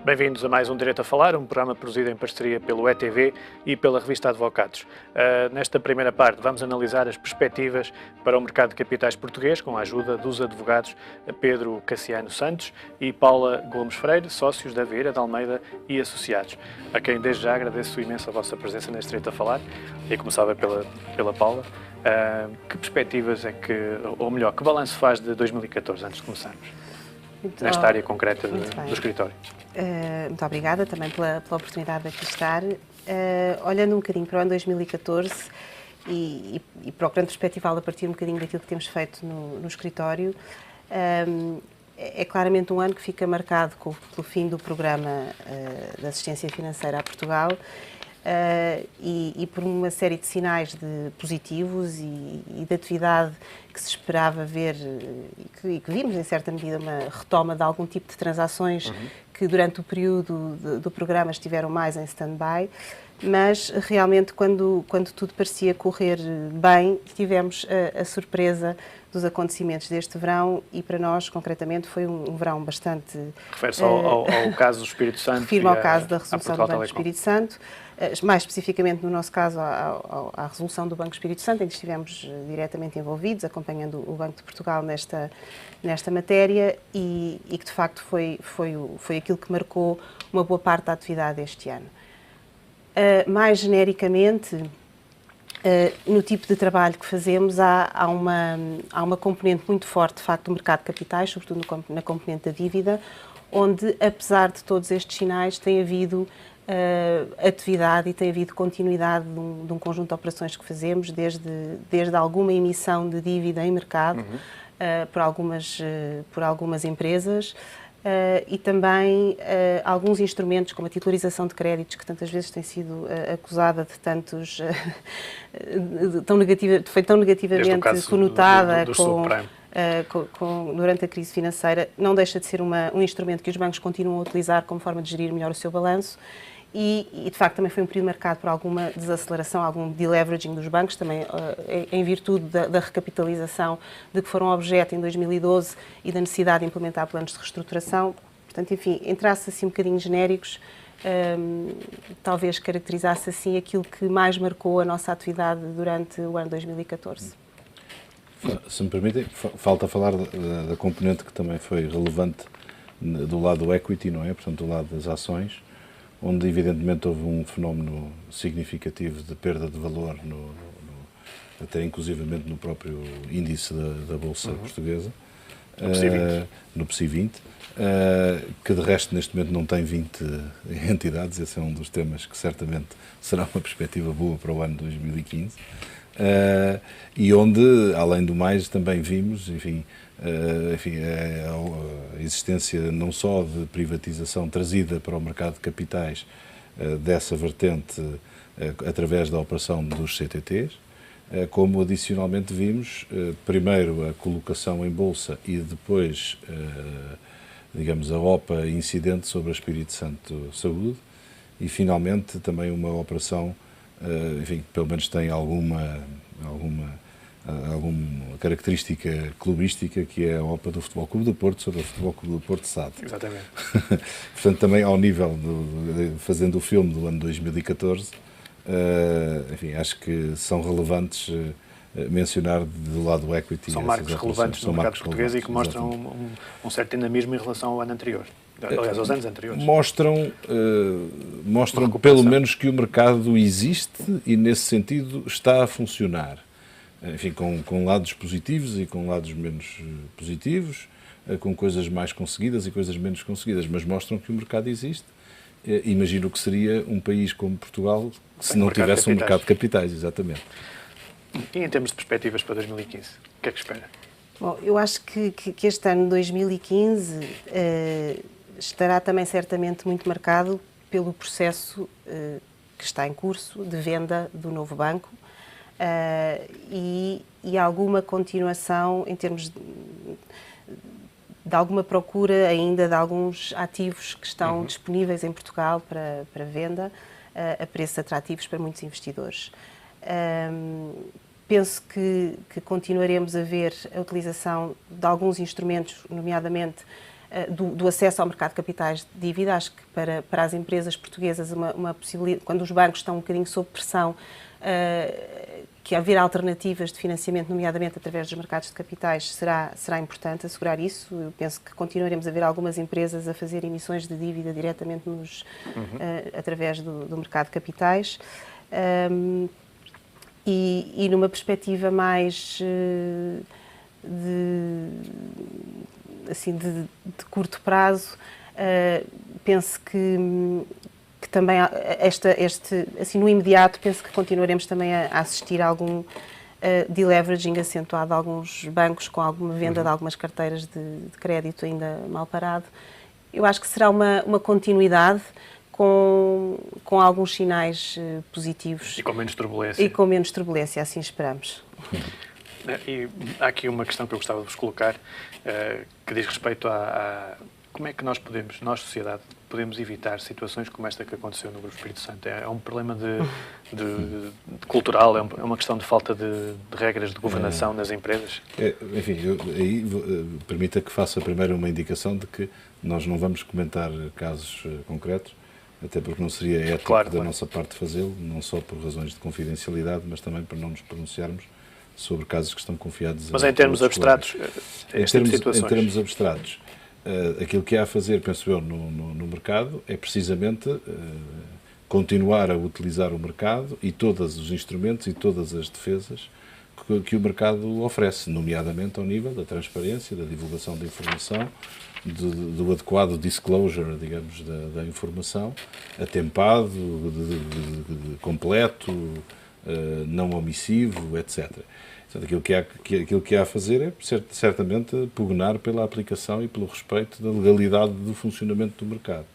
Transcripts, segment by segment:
Bem-vindos a mais um Direito a Falar, um programa produzido em parceria pelo ETV e pela revista Advocados. Nesta primeira parte vamos analisar as perspectivas para o mercado de capitais português com a ajuda dos advogados Pedro Cassiano Santos e Paula Gomes Freire, sócios da Vieira de Almeida e Associados, a quem desde já agradeço imenso a vossa presença neste Direito a Falar, e começava pela Paula. Que perspectivas é que, ou melhor, que balanço faz de 2014, antes de começarmos? Nesta área concreta do escritório. Muito obrigada também pela oportunidade de aqui estar. Olhando um bocadinho para o ano 2014 e procurando perspectivá-lo a partir um bocadinho daquilo que temos feito no escritório, é claramente um ano que fica marcado pelo fim do programa de assistência financeira a Portugal e por uma série de sinais positivos e de atividade que se esperava ver e que vimos, em certa medida, uma retoma de algum tipo de transações que durante o período do programa estiveram mais em stand-by, mas realmente quando tudo parecia correr bem, tivemos a surpresa dos acontecimentos deste verão e para nós, concretamente, foi um verão bastante... Refere-se ao caso do Espírito Santo? Refiro ao caso da resolução do Banco do Espírito Santo, mais especificamente, no nosso caso, à resolução do Banco do Espírito Santo, em que estivemos diretamente envolvidos, acompanhando o Banco de Portugal nesta matéria e que, de facto, foi aquilo que marcou uma boa parte da atividade deste ano. Mais genericamente, no tipo de trabalho que fazemos, há uma componente muito forte, de facto, do mercado de capitais, sobretudo na componente da dívida, onde, apesar de todos estes sinais, tem havido atividade e tem havido continuidade de um conjunto de operações que fazemos, desde alguma emissão de dívida em mercado por algumas empresas, e também alguns instrumentos, como a titularização de créditos, que tantas vezes tem sido acusada de tantos... foi tão negativamente conotada durante a crise financeira, não deixa de ser um instrumento que os bancos continuam a utilizar como forma de gerir melhor o seu balanço e de facto também foi um período marcado por alguma desaceleração, algum deleveraging dos bancos, também em virtude da recapitalização de que foram objeto em 2012 e da necessidade de implementar planos de reestruturação. Portanto, enfim, entrasse assim um bocadinho genéricos, talvez caracterizasse assim aquilo que mais marcou a nossa atividade durante o ano 2014. Se me permitem, falta falar da componente que também foi relevante do lado do equity, não é? Portanto, do lado das ações, onde evidentemente houve um fenómeno significativo de perda de valor, até inclusivamente no próprio índice da Bolsa Portuguesa, no PSI 20, que de resto neste momento não tem 20 entidades, esse é um dos temas que certamente será uma perspectiva boa para o ano 2015. E onde, além do mais, também vimos, a existência não só de privatização trazida para o mercado de capitais dessa vertente através da operação dos CTTs, como adicionalmente vimos, primeiro a colocação em bolsa e depois, digamos, a OPA incidente sobre a Espírito Santo Saúde e finalmente também uma operação que pelo menos tem alguma característica clubística, que é a OPA do Futebol Clube do Porto sobre o Futebol Clube do Porto SAD. Exatamente. Portanto, também ao nível, fazendo o filme do ano 2014, acho que são relevantes mencionar do lado do equity. São marcos relevantes no mercado português e que mostram um certo dinamismo em relação ao ano anterior. Aliás, aos anos anteriores. Mostram pelo menos que o mercado existe e, nesse sentido, está a funcionar. Enfim, com lados positivos e com lados menos positivos, com coisas mais conseguidas e coisas menos conseguidas, mas mostram que o mercado existe. Imagino que seria um país como Portugal se não tivesse um mercado de capitais, exatamente. E em termos de perspectivas para 2015, o que é que espera? Bom, eu acho que este ano 2015 estará também certamente muito marcado pelo processo que está em curso de venda do novo banco e alguma continuação em termos de alguma procura ainda de alguns ativos que estão disponíveis em Portugal para venda a preços atrativos para muitos investidores. Penso que continuaremos a ver a utilização de alguns instrumentos, nomeadamente do acesso ao mercado de capitais de dívida. Acho que para as empresas portuguesas uma possibilidade, quando os bancos estão um bocadinho sob pressão, que haver alternativas de financiamento, nomeadamente através dos mercados de capitais, será importante assegurar isso. Eu penso que continuaremos a ver algumas empresas a fazer emissões de dívida diretamente através do mercado de capitais. E numa perspectiva mais de curto prazo, penso que também assim, no imediato, penso que continuaremos também a assistir a algum deleveraging acentuado de alguns bancos com alguma venda de algumas carteiras de crédito ainda mal parado. Eu acho que será uma continuidade com alguns sinais positivos. E com menos turbulência. E com menos turbulência, assim esperamos. E há aqui uma questão que eu gostava de vos colocar, que diz respeito a como é que nós sociedade, podemos evitar situações como esta que aconteceu no Grupo Espírito Santo. É um problema de cultural, é uma questão de falta de regras de governação nas empresas? Enfim, permita que faça primeiro uma indicação de que nós não vamos comentar casos concretos, até porque não seria ético da nossa parte fazê-lo, não só por razões de confidencialidade, mas também para não nos pronunciarmos sobre casos que estão confiados Mas em termos abstratos, em termos abstratos, aquilo que há a fazer, penso eu, no mercado é precisamente continuar a utilizar o mercado e todos os instrumentos e todas as defesas que o mercado oferece, nomeadamente ao nível da transparência, da divulgação da informação, do adequado disclosure, digamos, da informação, atempado, completo, não omissivo, etc. Portanto, aquilo que há a fazer é, certamente, pugnar pela aplicação e pelo respeito da legalidade do funcionamento do mercado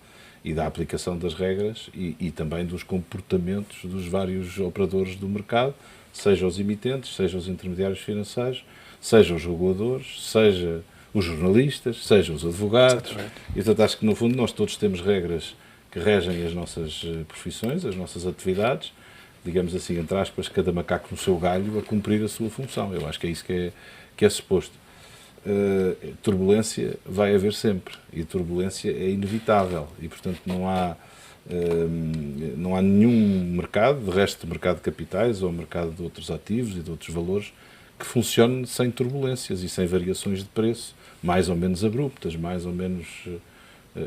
e da aplicação das regras e também dos comportamentos dos vários operadores do mercado, seja os emitentes, seja os intermediários financeiros, seja os reguladores, seja os jornalistas, seja os advogados. Exatamente. E, portanto, acho que, no fundo, nós todos temos regras que regem as nossas profissões, as nossas atividades, digamos assim, entre aspas, cada macaco no seu galho a cumprir a sua função. Eu acho que é isso que é suposto. Turbulência vai haver sempre e turbulência é inevitável e, portanto, não há nenhum mercado, de resto, mercado de capitais ou mercado de outros ativos e de outros valores, que funcione sem turbulências e sem variações de preço, mais ou menos abruptas, mais ou menos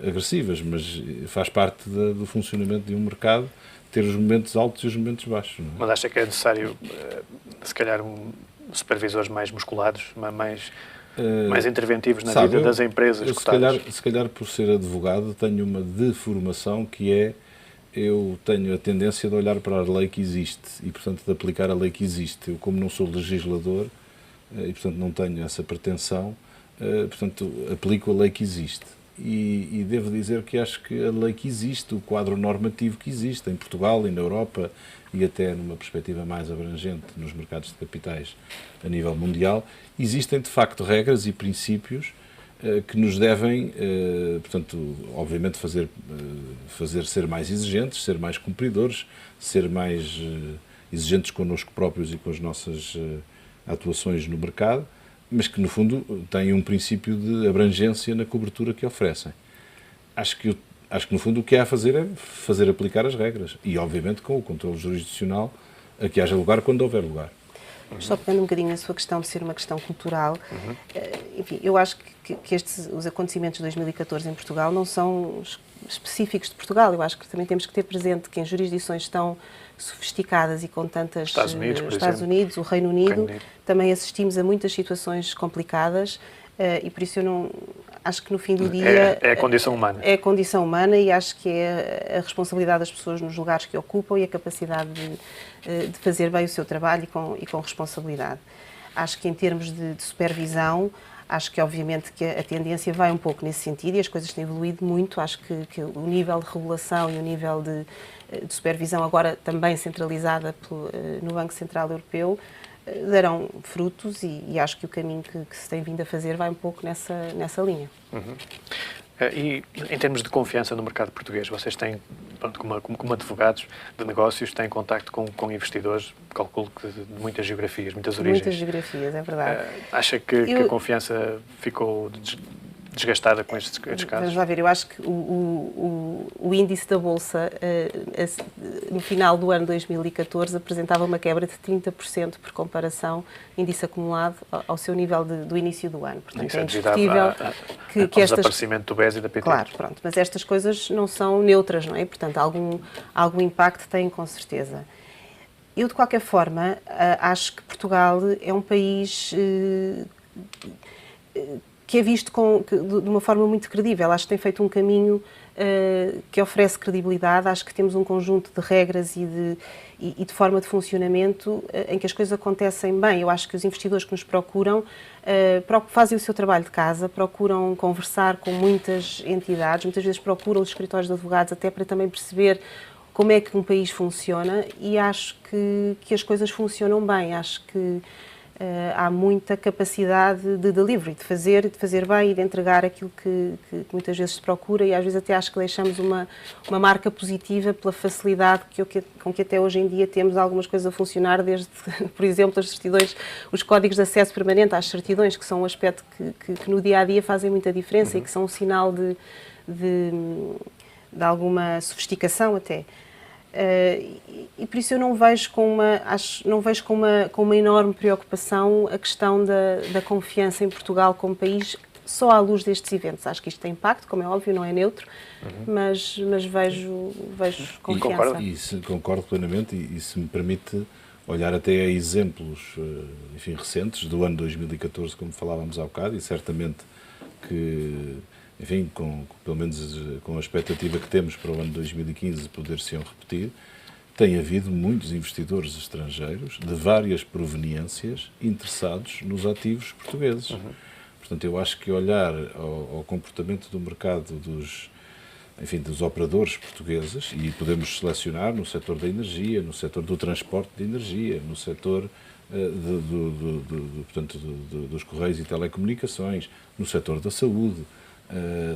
agressivas, mas faz parte do funcionamento de um mercado ter os momentos altos e os momentos baixos. Não é? Mas acha que é necessário, se calhar, supervisores mais musculados, mais interventivos na vida das empresas cotadas? Se calhar, por ser advogado, tenho uma deformação que é, eu tenho a tendência de olhar para a lei que existe e, portanto, de aplicar a lei que existe. Eu, como não sou legislador e, portanto, não tenho essa pretensão, portanto, aplico a lei que existe. E devo dizer que acho que a lei que existe, o quadro normativo que existe em Portugal e na Europa e até numa perspectiva mais abrangente nos mercados de capitais a nível mundial, existem de facto regras e princípios que nos devem, portanto, obviamente fazer ser mais exigentes, ser mais cumpridores, ser mais exigentes connosco próprios e com as nossas atuações no mercado, mas que, no fundo, têm um princípio de abrangência na cobertura que oferecem. Acho que, no fundo, o que há a fazer é fazer aplicar as regras e, obviamente, com o controle jurisdicional a que haja lugar quando houver lugar. Só pegando um bocadinho na sua questão de ser uma questão cultural, enfim, eu acho que os acontecimentos de 2014 em Portugal não são específicos de Portugal. Eu acho que também temos que ter presente que em jurisdições tão sofisticadas e com tantas... Estados Unidos, o Reino Unido, também assistimos a muitas situações complicadas e por isso eu não... Acho que no fim do dia... É a condição humana. É a condição humana e acho que é a responsabilidade das pessoas nos lugares que ocupam e a capacidade de fazer bem o seu trabalho e com responsabilidade. Acho que em termos de supervisão, acho que obviamente que a tendência vai um pouco nesse sentido e as coisas têm evoluído muito. Acho que o nível de regulação e o nível de supervisão, agora também centralizada no Banco Central Europeu, darão frutos e acho que o caminho que se tem vindo a fazer vai um pouco nessa linha. E em termos de confiança no mercado português, vocês têm, como advogados de negócios, têm contacto com investidores, calculo que de muitas geografias, muitas origens. Muitas geografias, é verdade. Acha que a confiança ficou desgastada com estes casos? Vamos lá ver, eu acho que o índice da Bolsa no final do ano 2014 apresentava uma quebra de 30% por comparação, índice acumulado, ao seu nível do início do ano. Portanto, é indiscutível que ao desaparecimento do BES e da PT. Claro, pronto, mas estas coisas não são neutras, não é? Portanto, algum impacto têm com certeza. Eu, de qualquer forma, acho que Portugal é um país que é visto de uma forma muito credível. Acho que tem feito um caminho que oferece credibilidade. Acho que temos um conjunto de regras e de forma de funcionamento em que as coisas acontecem bem. Eu acho que os investidores que nos procuram fazem o seu trabalho de casa, procuram conversar com muitas entidades, muitas vezes procuram os escritórios de advogados até para também perceber como é que um país funciona, e acho que as coisas funcionam bem. Acho que há muita capacidade de delivery, de fazer bem e de entregar aquilo que muitas vezes se procura, e às vezes até acho que deixamos uma marca positiva pela facilidade com que até hoje em dia temos algumas coisas a funcionar, desde, por exemplo, as certidões, os códigos de acesso permanente às certidões, que são um aspecto que no dia-a-dia fazem muita diferença e que são um sinal de alguma sofisticação até. E por isso eu não vejo com uma enorme preocupação a questão da confiança em Portugal como país só à luz destes eventos. Acho que isto tem impacto, como é óbvio, não é neutro, mas vejo confiança. Concordo plenamente, e se me permite olhar até a exemplos recentes do ano 2014, como falávamos há bocado, e certamente que, enfim, pelo menos com a expectativa que temos para o ano 2015 poder-se-ão repetir, tem havido muitos investidores estrangeiros de várias proveniências interessados nos ativos portugueses. Portanto, eu acho que olhar ao comportamento do mercado dos operadores portugueses, e podemos selecionar no setor da energia, no setor do transporte de energia, no setor dos correios e telecomunicações, no setor da saúde,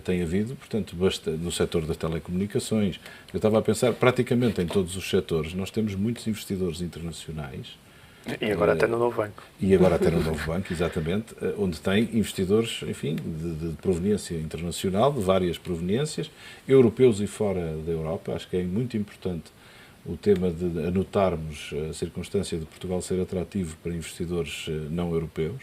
tem havido, portanto, no setor das telecomunicações. Eu estava a pensar, praticamente em todos os setores, nós temos muitos investidores internacionais. E agora até no novo banco. E agora até no novo banco, exatamente, onde tem investidores, enfim, de proveniência internacional, de várias proveniências, europeus e fora da Europa. Acho que é muito importante o tema de anotarmos a circunstância de Portugal ser atrativo para investidores não europeus,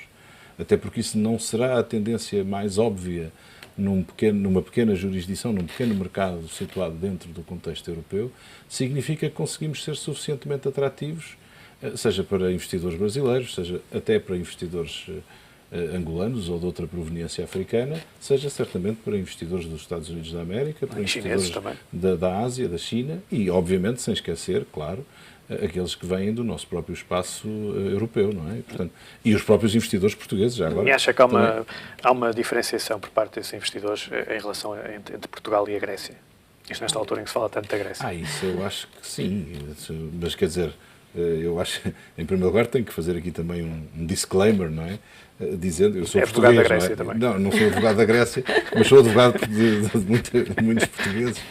até porque isso não será a tendência mais óbvia numa pequena jurisdição, num pequeno mercado situado dentro do contexto europeu. Significa que conseguimos ser suficientemente atrativos, seja para investidores brasileiros, seja até para investidores angolanos ou de outra proveniência africana, seja certamente para investidores dos Estados Unidos da América, para investidores da Ásia, da China e, obviamente, sem esquecer, claro, aqueles que vêm do nosso próprio espaço europeu, não é? Portanto, e os próprios investidores portugueses, já agora. E acha que há uma diferenciação por parte desses investidores em relação entre Portugal e a Grécia? Isto nesta altura em que se fala tanto da Grécia. Isso eu acho que sim, mas quer dizer, eu acho, em primeiro lugar, tenho que fazer aqui também um disclaimer, não é? Dizendo, eu sou português, advogado da Grécia também. Não sou advogado da Grécia, mas sou advogado de muitos portugueses.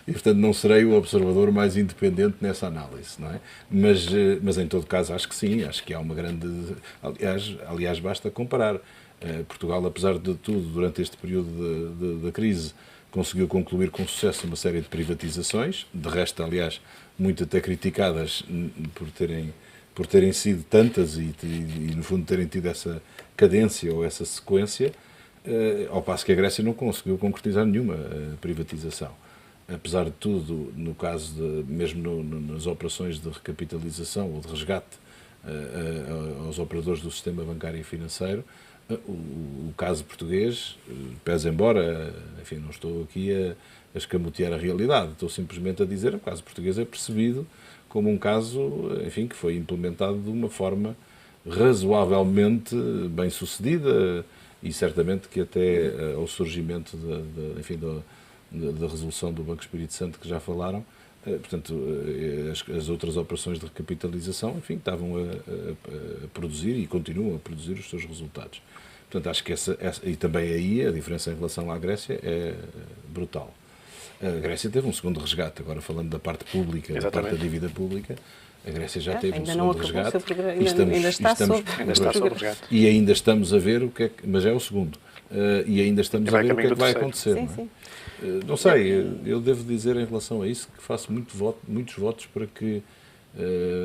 E, portanto, não serei o observador mais independente nessa análise, não é? Mas em todo caso, acho que sim, acho que há uma grande... Aliás, basta comparar. Portugal, apesar de tudo, durante este período da crise, conseguiu concluir com sucesso uma série de privatizações, de resto, aliás, muito até criticadas por terem sido tantas e, no fundo, terem tido essa cadência ou essa sequência, ao passo que a Grécia não conseguiu concretizar nenhuma privatização. Apesar de tudo, no caso mesmo nas operações de recapitalização ou de resgate aos operadores do sistema bancário e financeiro, o caso português, pese embora, enfim, não estou aqui a escamotear a realidade, estou simplesmente a dizer que o caso português é percebido como um caso, enfim, que foi implementado de uma forma razoavelmente bem sucedida e certamente que até ao surgimento da resolução do Banco Espírito Santo que já falaram, portanto, as outras operações de recapitalização, enfim, estavam a produzir e continuam a produzir os seus resultados. Portanto, acho que e também aí a diferença em relação à Grécia é brutal. A Grécia teve um segundo resgate, agora falando da parte pública, da parte da dívida pública, a Grécia já teve um segundo resgate ainda está sob resgate. E ainda estamos a ver o que é que, mas é o segundo, e ainda estamos a ver o que é que vai acontecer. Sim. Não sei, eu devo dizer em relação a isso que faço muitos votos para que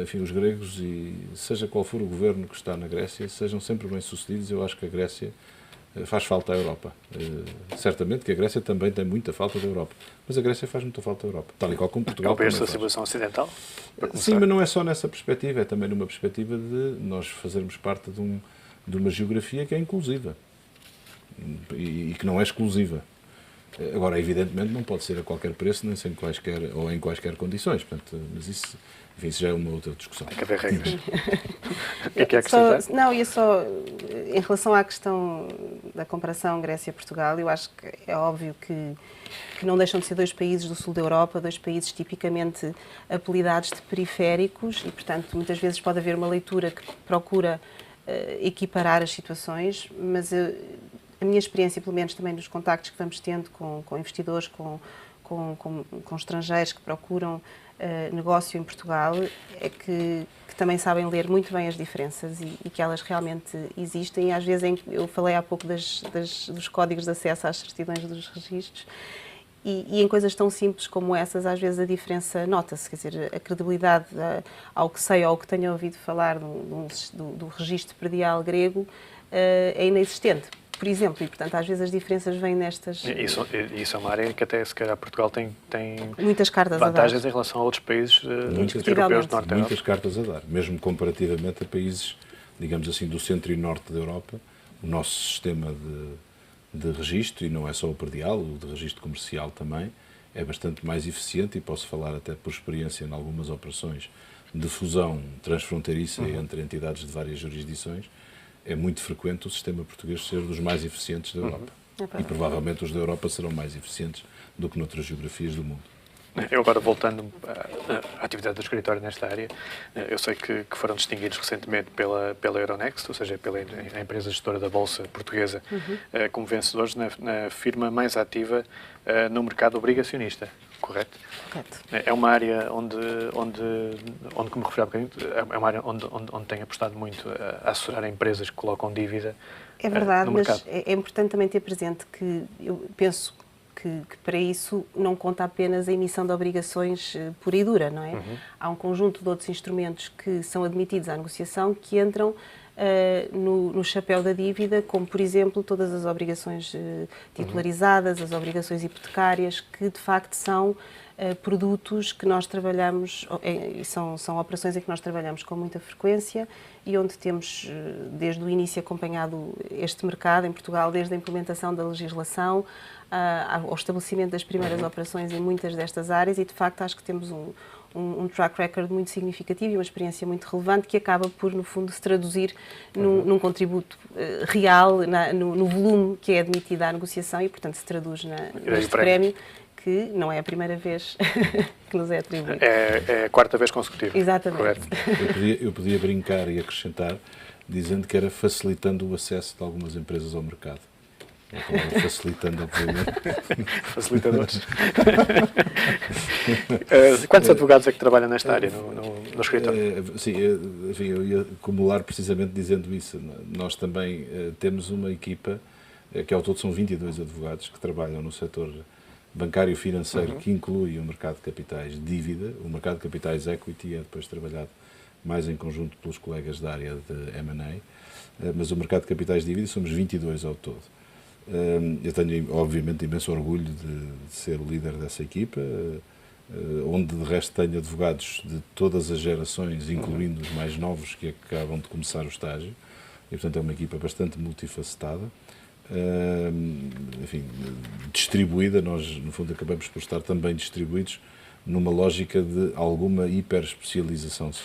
enfim, os gregos, e seja qual for o governo que está na Grécia, sejam sempre bem-sucedidos. Eu acho que a Grécia faz falta à Europa. Certamente que a Grécia também tem muita falta da Europa, mas a Grécia faz muita falta à Europa, tal e qual como Portugal também faz. A civilização ocidental? Sim, mas não é só nessa perspectiva, é também numa perspectiva de nós fazermos parte de uma geografia que é inclusiva e que não é exclusiva. Agora, evidentemente, não pode ser a qualquer preço, nem sem quaisquer, ou em quaisquer condições. Portanto, mas isso, enfim, isso já é uma outra discussão. Tem que haver regras. O que é que acrescentar? Não, ia só, em relação à questão da comparação Grécia-Portugal, eu acho que é óbvio que não deixam de ser dois países do sul da Europa, dois países tipicamente apelidados de periféricos e, portanto, muitas vezes pode haver uma leitura que procura equiparar as situações, mas a minha experiência, pelo menos também nos contactos que vamos tendo com investidores, com estrangeiros que procuram negócio em Portugal, é que também sabem ler muito bem as diferenças e que elas realmente existem. E às vezes, eu falei há pouco dos códigos de acesso às certidões dos registros, e em coisas tão simples como essas, às vezes a diferença nota-se. Quer dizer, a credibilidade ao que sei ou ao que tenho ouvido falar do registro predial grego é inexistente. Por exemplo, e portanto às vezes as diferenças vêm nestas... Isso é uma área que até se calhar Portugal tem muitas cartas vantagens em relação a outros países europeus do Norte da Europa. Muitas cartas a dar, mesmo comparativamente a países, digamos assim, do centro e norte da Europa. O nosso sistema de registro, e não é só o predial, o de registro comercial também, é bastante mais eficiente, e posso falar até por experiência em algumas operações de fusão transfronteiriça entre entidades de várias jurisdições. É muito frequente o sistema português ser dos mais eficientes da Europa. E provavelmente os da Europa serão mais eficientes do que noutras geografias do mundo. Eu agora, voltando à atividade do escritório nesta área, eu sei que foram distinguidos recentemente pela Euronext, ou seja, pela empresa gestora da Bolsa Portuguesa, como vencedores na firma mais ativa no mercado obrigacionista. Correto? Correto. É uma área onde como referi há bocadinho, é uma área onde tem apostado muito a assessorar empresas que colocam dívida no mercado. Mas é importante também ter presente que eu penso que para isso não conta apenas a emissão de obrigações pura e dura, não é? Há um conjunto de outros instrumentos que são admitidos à negociação que entram no chapéu da dívida, como, por exemplo, todas as obrigações titularizadas, as obrigações hipotecárias, que, de facto, são produtos que nós trabalhamos, são operações em que nós trabalhamos com muita frequência e onde temos, desde o início, acompanhado este mercado em Portugal, desde a implementação da legislação ao estabelecimento das primeiras operações em muitas destas áreas, e, de facto, acho que temos um track record muito significativo e uma experiência muito relevante que acaba por, no fundo, se traduzir num contributo real, no volume que é admitido à negociação e, portanto, se traduz neste prémio, que não é a primeira vez que nos é atribuído. É a quarta vez consecutiva. Exatamente. Correto. Eu podia brincar e acrescentar, dizendo que era facilitando o acesso de algumas empresas ao mercado. Facilitando, obviamente. Facilitadores. Quantos advogados é que trabalham nesta área no escritório? Sim, enfim, eu ia acumular precisamente dizendo isso. Nós também temos uma equipa, que ao todo são 22 advogados que trabalham no setor bancário e financeiro, que inclui o mercado de capitais dívida. O mercado de capitais equity é depois trabalhado mais em conjunto pelos colegas da área de M&A, mas o mercado de capitais dívida somos 22 ao todo. Eu tenho, obviamente, imenso orgulho de ser o líder dessa equipa, onde, de resto, tenho advogados de todas as gerações, incluindo os mais novos que acabam de começar o estágio, e, portanto, é uma equipa bastante multifacetada. Enfim, distribuída, nós, no fundo, acabamos por estar também distribuídos numa lógica de alguma hiperespecialização, se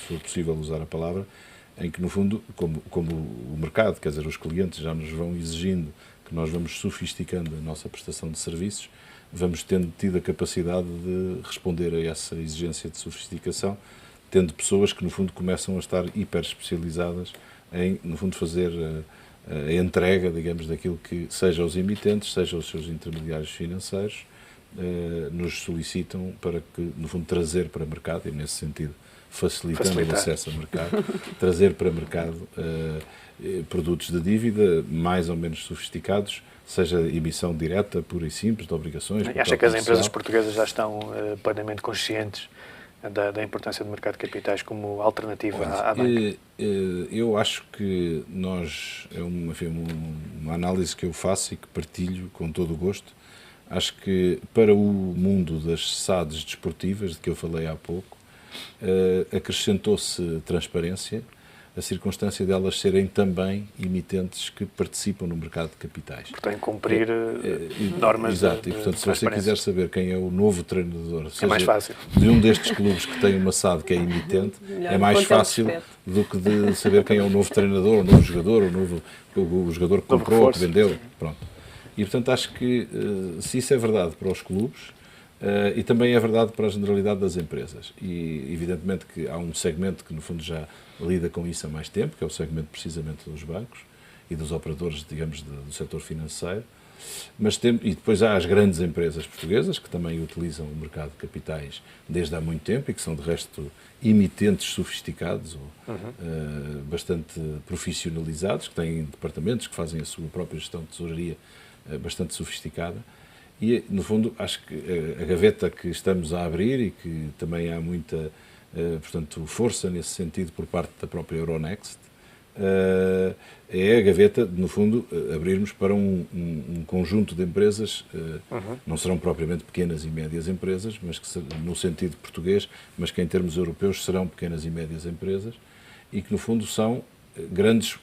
for possível usar a palavra, em que, no fundo, como o mercado, quer dizer, os clientes já nos vão exigindo que nós vamos sofisticando a nossa prestação de serviços, vamos tendo tido a capacidade de responder a essa exigência de sofisticação, tendo pessoas que, no fundo, começam a estar hiper especializadas em, no fundo, fazer a entrega, digamos, daquilo que seja aos emitentes, seja aos seus intermediários financeiros, nos solicitam para que, no fundo, trazer para o mercado, e nesse sentido facilitando o acesso ao mercado, trazer para o mercado produtos de dívida mais ou menos sofisticados, seja emissão direta, pura e simples, de obrigações. E acha que as empresas portuguesas já estão plenamente conscientes da importância do mercado de capitais como alternativa à banca? Eu acho que é uma análise que eu faço e que partilho com todo o gosto. Acho que para o mundo das SADs desportivas, de que eu falei há pouco, acrescentou-se transparência, a circunstância de elas serem também emitentes que participam no mercado de capitais. Portanto, cumprir normas exato, e portanto, se você quiser saber quem é o novo treinador, seja mais fácil. de um destes clubes que tem uma SAD que é emitente, é mais fácil do que de saber quem é o novo treinador, o novo jogador, o jogador que comprou ou que vendeu. Pronto. E, portanto, acho que se isso é verdade para os clubes, e também é verdade para a generalidade das empresas. E, evidentemente, que há um segmento que, no fundo, já lida com isso há mais tempo, que é o segmento, precisamente, dos bancos e dos operadores, digamos, do setor financeiro. E depois há as grandes empresas portuguesas, que também utilizam o mercado de capitais desde há muito tempo e que são, de resto, emitentes sofisticados, bastante profissionalizados, que têm departamentos que fazem a sua própria gestão de tesouraria bastante sofisticada. E, no fundo, acho que a gaveta que estamos a abrir e que também há muita, portanto, força nesse sentido por parte da própria Euronext, é a gaveta, no fundo, abrirmos para um conjunto de empresas, não serão propriamente pequenas e médias empresas, mas que no sentido português, mas que em termos europeus serão pequenas e médias empresas e que, no fundo, são grandes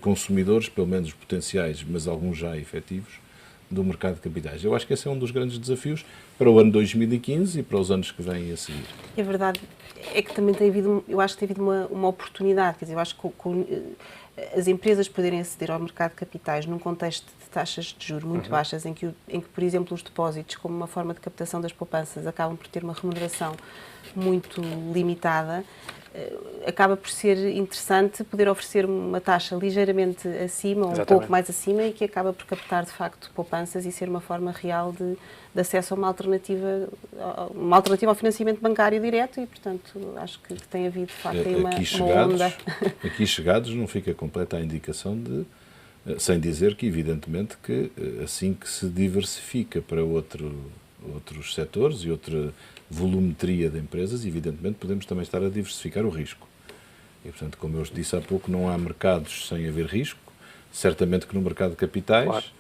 consumidores, pelo menos potenciais, mas alguns já efetivos, do mercado de capitais. Eu acho que esse é um dos grandes desafios para o ano 2015 e para os anos que vêm a seguir. É verdade, é que também tem havido, eu acho que tem havido uma oportunidade, quer dizer, eu acho que as empresas poderem aceder ao mercado de capitais num contexto de taxas de juros muito baixas, em que, por exemplo, os depósitos, como uma forma de captação das poupanças, acabam por ter uma remuneração muito limitada, acaba por ser interessante poder oferecer uma taxa ligeiramente acima, ou um pouco mais acima, e que acaba por captar, de facto, poupanças e ser uma forma real de acesso a uma alternativa ao financiamento bancário direto e, portanto, acho que tem havido, de facto, aí uma onda. Aqui chegados não fica completa a indicação sem dizer que, evidentemente, que assim que se diversifica para outros setores e outra volumetria de empresas, evidentemente podemos também estar a diversificar o risco. E, portanto, como eu disse há pouco, não há mercados sem haver risco. Certamente que no mercado de capitais,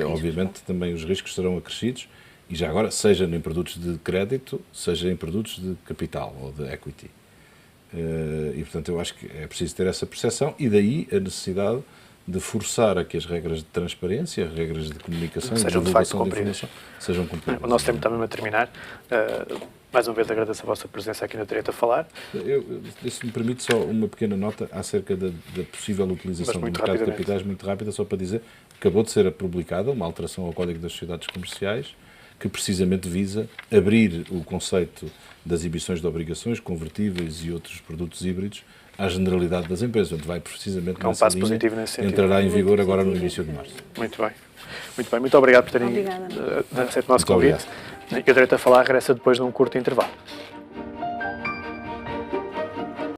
obviamente, também os riscos serão acrescidos, e já agora, seja em produtos de crédito, seja em produtos de capital ou de equity. E, portanto, eu acho que é preciso ter essa percepção, e daí a necessidade de forçar a que as regras de transparência, as regras de comunicação e de divulgação de informação sejam cumpridas. O nosso tempo está mesmo a terminar. Mais uma vez agradeço a vossa presença aqui na Direito a Falar. Se me permite só uma pequena nota acerca da possível utilização do mercado de capitais, muito rápida, só para dizer que acabou de ser publicada uma alteração ao Código das Sociedades Comerciais que precisamente visa abrir o conceito das emissões de obrigações, convertíveis e outros produtos híbridos à generalidade das empresas. Portanto, vai precisamente nessa linha, positivo nesse sentido. Entrará em vigor agora no início de março. Muito bem. Muito obrigado por terem aceito o nosso convite. E o Direito a Falar regressa depois de um curto intervalo.